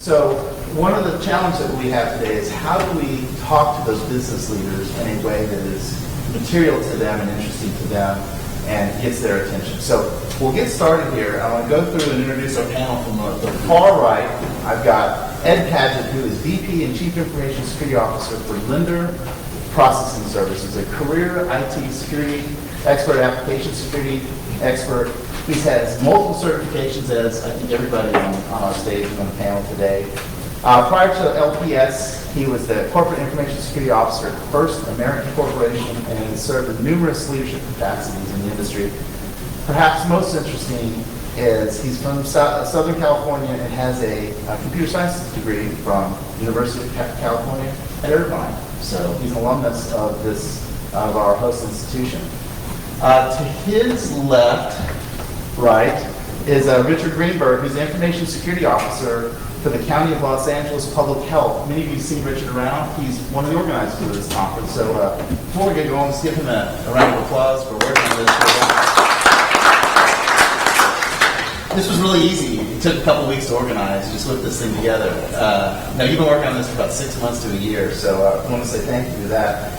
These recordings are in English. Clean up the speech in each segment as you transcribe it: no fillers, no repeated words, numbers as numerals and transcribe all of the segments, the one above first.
So one of the challenges that we have today is how do we talk to those business leaders in a way that is material to them and interesting to them and gets their attention. So we'll get started here. I want to go through and introduce our panel. From the far right, I've got Ed Padgett, who is VP and Chief Information Security Officer for Lender Processing Services, a career IT security expert, application security expert. He has multiple certifications, as I think everybody on our stage and on the panel today. Prior to LPS, he was the Corporate Information Security Officer at First American Corporation and served in numerous leadership capacities in the industry. Perhaps most interesting is he's from Southern California and has a computer science degree from University of California at Irvine. So he's an alumnus of our host institution. To his left, right, is Richard Greenberg, who's the Information Security Officer for the County of Los Angeles Public Health. Many of you see Richard around. He's one of the organizers of this conference. So before we get going, let's give him a round of applause for working on this. This was really easy. It took a couple weeks to organize, just whip this thing together. Now, you've been working on this for about 6 months to a year, so I want to say thank you to that.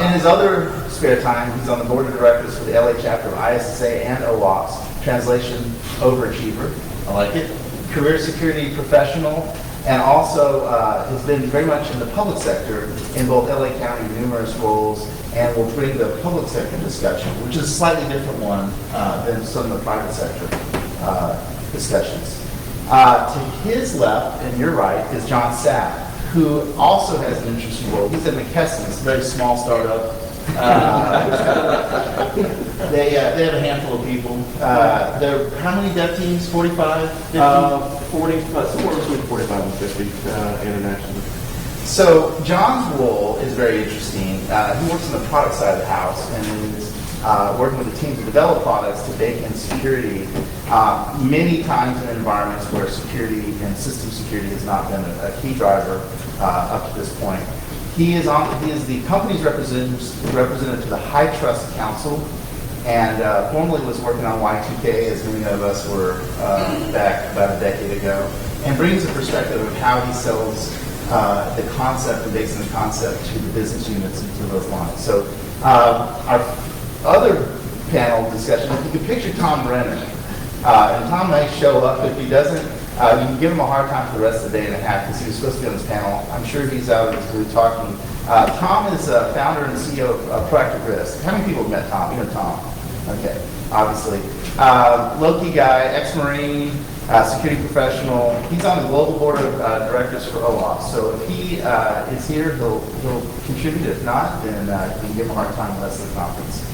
In his other spare time, he's on the board of directors for the LA chapter of ISSA and OWASP. Translation, overachiever. I like it. Career security professional, and also has been very much in the public sector in both LA County, numerous roles, and will bring the public sector discussion, which is a slightly different one than some of the private sector discussions. To his left and your right is John Sapp, who also has an interesting role. He's at McKesson, it's a very small startup. They have a handful of people. There are how many dev teams? 45, 50? 40, somewhere between 45 and 50 internationally. So John's role is very interesting. He works on the product side of the house and is working with a team to develop products to bake in security, many times in environments where security and system security has not been a key driver up to this point. He is the company's representative to the High Trust Council, and formerly was working on Y2K, as many of us were back about a decade ago, and brings a perspective of how he sells the concept and bakes in the concept to the business units and to those lines. So our other panel discussion, if you could picture Tom Brennan, and Tom might show up. If he doesn't, you can give him a hard time for the rest of the day and a half because he was supposed to be on this panel. I'm sure he's out in his group talking. Tom is founder and CEO of Proactive Risk. How many people have met Tom? You know Tom. Okay, obviously. Low-key guy, ex-Marine, security professional. He's on the global board of directors for OWASP. So if he is here, he'll contribute. If not, then you can give him a hard time the rest of the conference.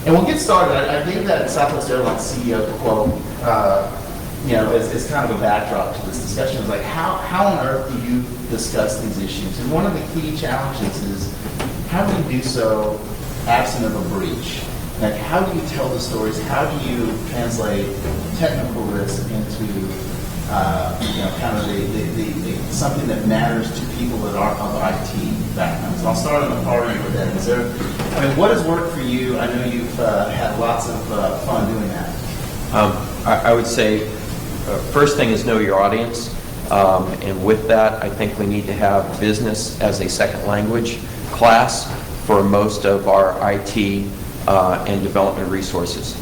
And we'll get started. I gave that Southwest Airlines CEO quote, as kind of a backdrop to this discussion. It's like, how on earth do you discuss these issues? And one of the key challenges is how do you do so absent of a breach? Like, how do you tell the stories? How do you translate technical risk into, kind of the something that matters to people that are of IT backgrounds? So I'll start on the far end with that. What has worked for you? I know you've had lots of fun doing that. I would say, first thing is know your audience. And with that, I think we need to have business as a second language class for most of our IT and development resources.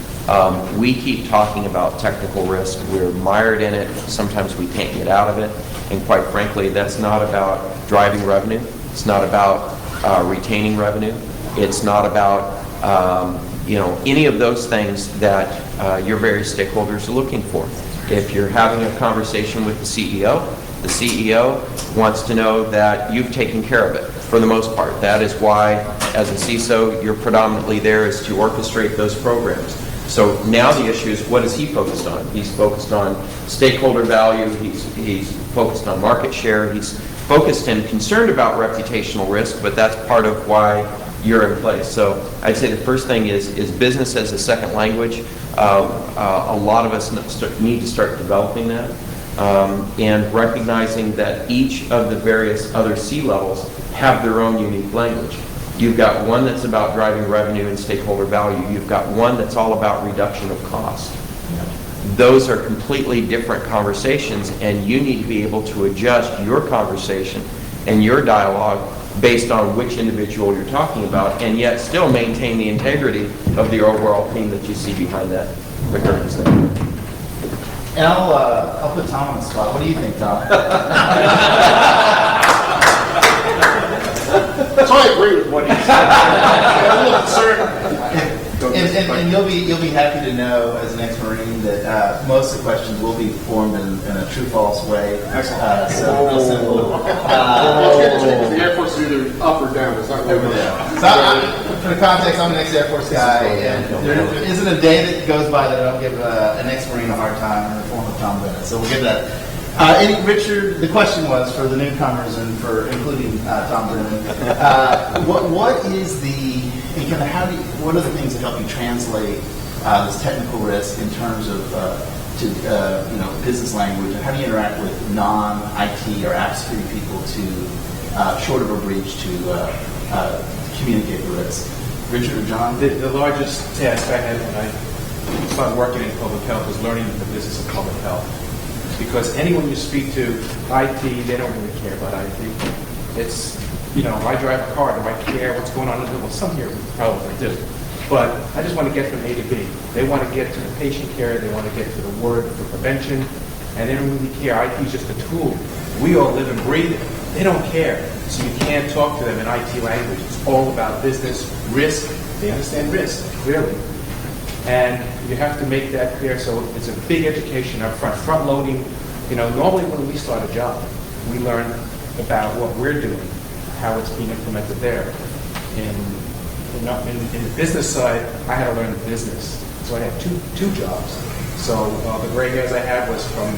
We keep talking about technical risk. We're mired in it. Sometimes we can't get out of it. And quite frankly, that's not about driving revenue. It's not about retaining revenue. It's not about any of those things that your various stakeholders are looking for. If you're having a conversation with the CEO wants to know that you've taken care of it for the most part. That is why, as a CISO, you're predominantly there is to orchestrate those programs. So now the issue is, what is he focused on? He's focused on stakeholder value. He's focused on market share. He's focused and concerned about reputational risk, but that's part of why you're in place. So I'd say the first thing is business as a second language. A lot of us need to start developing that and recognizing that each of the various other C-levels have their own unique language. You've got one that's about driving revenue and stakeholder value. You've got one that's all about reduction of cost. those are completely different conversations, and you need to be able to adjust your conversation and your dialogue based on which individual you're talking about, and yet still maintain the integrity of the overall theme that you see behind that the curtains there. And I'll put Tom on the spot. What do you think, Tom? So I agree with what he said. I'm a little concerned. And you'll be happy to know, as an ex-Marine, that most of the questions will be formed in a true-false way. Excellent. So real simple. The Air Force is either up or down. It's not Over there. So for the context, I'm an ex-Air Force guy, and there isn't a day that goes by that I don't give an ex-Marine a hard time in the form of Tom Bennett. So we'll get that. Richard, the question was for the newcomers and for including Tom Brennan. What is the and kind of what are the things that help you translate this technical risk in terms of to business language, and how do you interact with non-IT or app security people to short of a breach to communicate the risk? Richard or John? The largest task I had when I started working in public health was learning the business of public health. Because anyone you speak to, IT, they don't really care about IT. It's, I drive a car, do I care what's going on in the world? Well, some here probably do. But I just want to get from A to B. They want to get to the patient care, they want to get to the word for prevention, and they don't really care. IT is just a tool. We all live and breathe it. They don't care. So you can't talk to them in IT language. It's all about business, risk. They understand risk, clearly. And you have to make that clear, so it's a big education up front. Front loading, normally when we start a job, we learn about what we're doing, how it's being implemented there. In the business side, I had to learn the business. So I had two jobs. So the gray hairs I had was from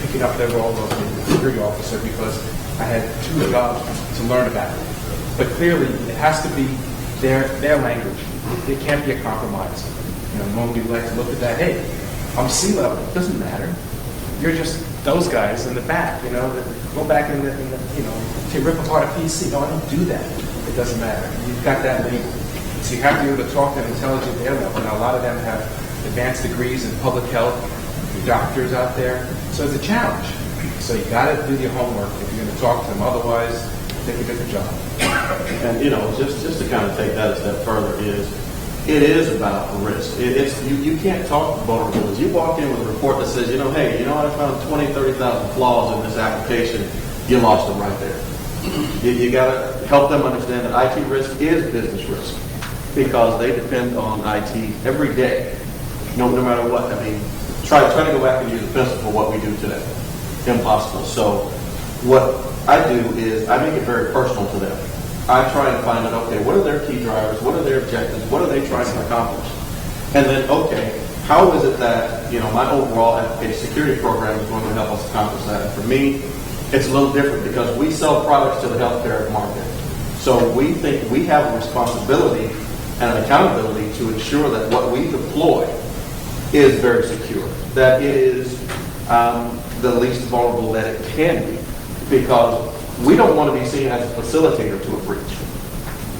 picking up the role of the security officer, because I had two jobs to learn about it. But clearly, it has to be their language. It can't be a compromise. Normally we like to look at that, hey, I'm C-level, it doesn't matter. You're just those guys in the back, that go back in the to rip apart a PC. No, I don't do that. It doesn't matter. You've got that label. So you have to be able to talk to them intelligent their level. Now, a lot of them have advanced degrees in public health, doctors out there. So it's a challenge. So you got to do your homework if you're going to talk to them. Otherwise, take a different job. And just to kind of take that a step further it is about risk. You can't talk vulnerabilities. You walk in with a report that says, hey, I found 20, 30,000 flaws in this application. You lost them right there. You got to help them understand that IT risk is business risk, because they depend on IT every day, no matter what. I mean, try to go back and use a pencil for what we do today. Impossible. So what I do is I make it very personal to them. I try and find out, okay, what are their key drivers? What are their objectives? What are they trying to accomplish? And then, okay, how is it that, my overall application security program is going to help us accomplish that? And for me, it's a little different, because we sell products to the healthcare market. So we think we have a responsibility and an accountability to ensure that what we deploy is very secure, that it is the least vulnerable that it can be, because we don't want to be seen as a facilitator to a breach,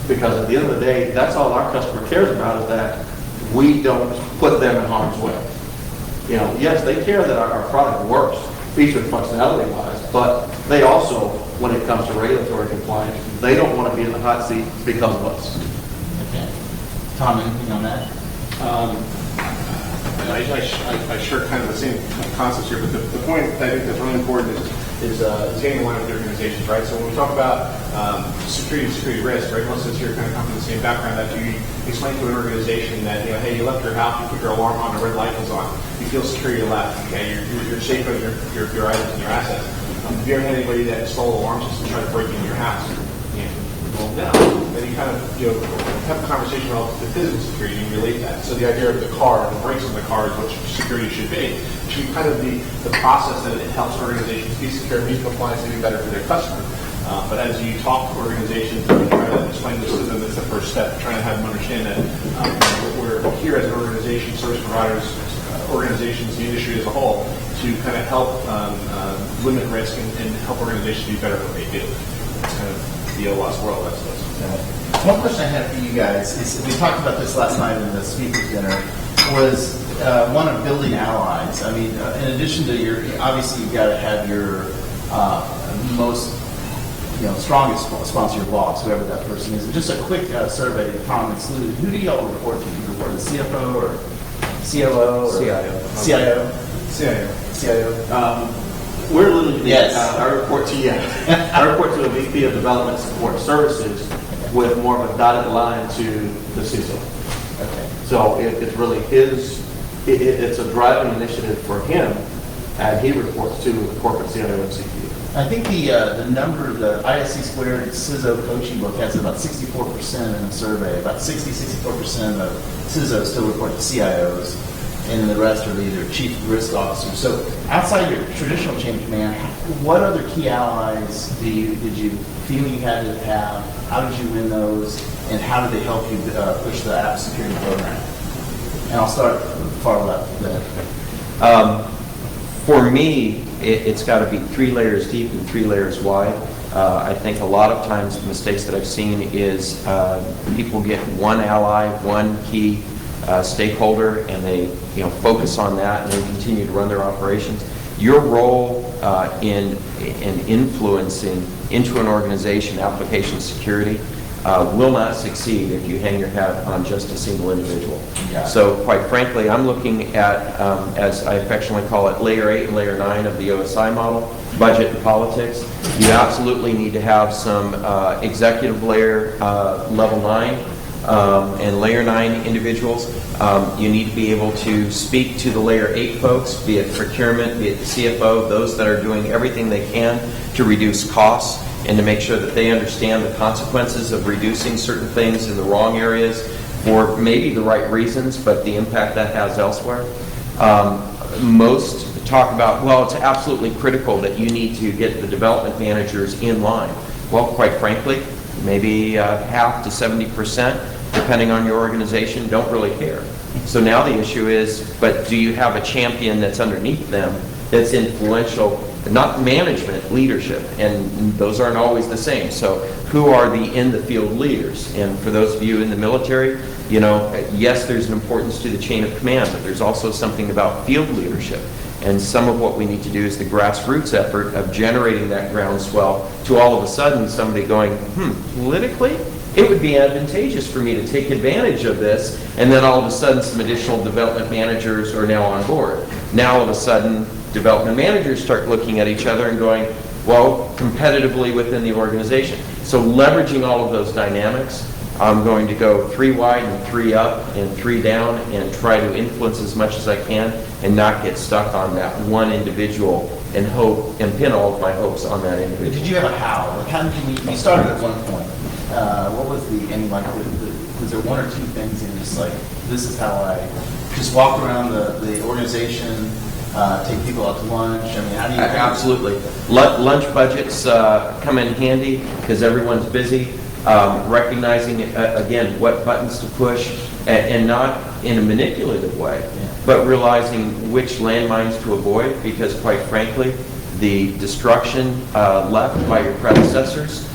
because at the end of the day, that's all our customer cares about, is that we don't put them in harm's way. Yes, they care that our product works, feature and functionality-wise, but they also, when it comes to regulatory compliance, they don't want to be in the hot seat because of us. Okay. Tom, anything on that? I share kind of the same concepts here, but the point that I think that's really important is getting aligned with the organizations, right? So when we talk about security risk, right, most of us here kind of come from the same background, that you explain to an organization that, hey, you left your house, you put your alarm on, the red light goes on, you feel secure, you left, okay, you're safe with your items and your assets. Have you ever had anybody that installed an alarm system try to break into your house? Well, no. Then you kind of have a conversation about the physical security and relate that. So the idea of the car, the brakes on the car is what security should be. It should be kind of the process that it helps organizations be secure, be compliant, and be better for their customer. But as you talk to organizations and try to explain this to them, that's the first step, trying to have them understand that we're here as an organization, service providers, organizations, the industry as a whole, to kind of help limit risk and help organizations be better at what they do. That's kind of the OWASP world. That's one question I had for you guys is, we talked about this last night in the speakers dinner, was one of building allies. I mean, in addition to your, obviously you've got to have your most, strongest sponsor your boss, whoever that person is. And just a quick survey to Tom and Slew. Who do y'all report to? Do you report to the CFO or COO or CIO. CIO? We're literally, Yes. I report to you. I report to a VP of Development Support Services with more of a dotted line to the CISO. Okay. So it's really it's a driving initiative for him, and he reports to the corporate CIO and CPO. I think the number, the ISC squared CISO coaching book has about 64% in the survey. About 64% of CISOs still report to CIOs, and then the rest are either chief risk officers. So outside your traditional change command, what other key allies did you feel you had to have? How did you win those? And how did they help you push the app security program? And I'll start far left there. For me, it's got to be 3 layers deep and 3 layers wide. I think a lot of times mistakes that I've seen is people get one ally, one key stakeholder, and they focus on that and then continue to run their operations. Your role in influencing into an organization application security will not succeed if you hang your hat on just a single individual. Yeah. So quite frankly, I'm looking at, as I affectionately call it, layer 8 and layer 9 of the OSI model, budget and politics. You absolutely need to have some executive layer level 9 and layer 9 individuals. You need to be able to speak to the layer 8 folks, be it procurement, be it the CFO, those that are doing everything they can to reduce costs and to make sure that they understand the consequences of reducing certain things in the wrong areas for maybe the right reasons, but the impact that has elsewhere. Most talk about, well, it's absolutely critical that you need to get the development managers in line. Well, quite frankly, maybe half to 70%, depending on your organization, don't really care. So now the issue is, but do you have a champion that's underneath them that's influential, not management, leadership, and those aren't always the same. So who are the in-the-field leaders? And for those of you in the military, yes, there's an importance to the chain of command, but there's also something about field leadership. And some of what we need to do is the grassroots effort of generating that groundswell to all of a sudden somebody going, politically, it would be advantageous for me to take advantage of this, and then all of a sudden some additional development managers are now on board. Now all of a sudden development managers start looking at each other and going, well, competitively within the organization. So leveraging all of those dynamics, I'm going to go 3 wide and 3 up and 3 down and try to influence as much as I can and not get stuck on that one individual and hope and pin all of my hopes on that individual. Did you have a how? Like, how did you started at one point? What was the end? Like, was there 1 or 2 things and just like, this is how I just walk around the organization, take people out to lunch? I mean, how do you? Absolutely. Lunch budgets come in handy because everyone's busy. Recognizing, again, what buttons to push and not in a manipulative way, but realizing which landmines to avoid because, quite frankly, the destruction left by your predecessors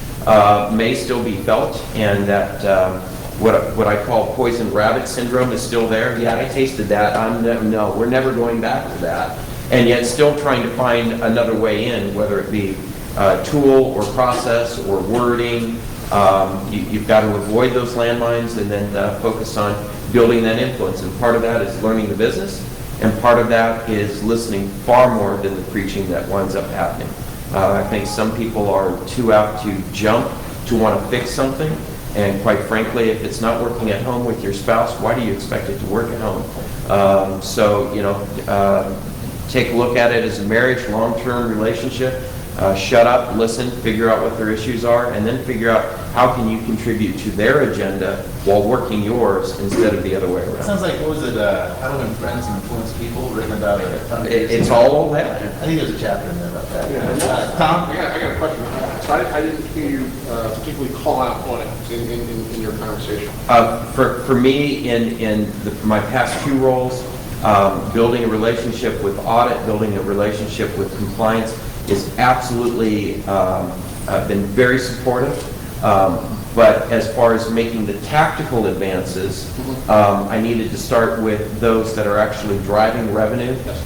may still be felt, and that what I call poison rabbit syndrome is still there. Yeah, I tasted that. No, we're never going back to that. And yet still trying to find another way in, whether it be tool or process or wording. You've got to avoid those landmines and then focus on building that influence. And part of that is learning the business, and part of that is listening far more than the preaching that winds up happening. I think some people are too apt to jump to want to fix something, and quite frankly, if it's not working at home with your spouse, why do you expect it to work at home? Take a look at it as a marriage, long-term relationship. Shut up, listen, figure out what their issues are, and then figure out how can you contribute to their agenda while working yours instead of the other way around. It sounds like, what was it, How to Win Friends and Influence People, written about it. It's all that. I think there's a chapter in there about that. Yeah. Tom? I got a question. So I didn't hear you particularly call out on it in your conversation. For me, in my past 2 roles, building a relationship with audit, building a relationship with compliance is absolutely been very supportive. But as far as making the tactical advances, I needed to start with those that are actually driving revenue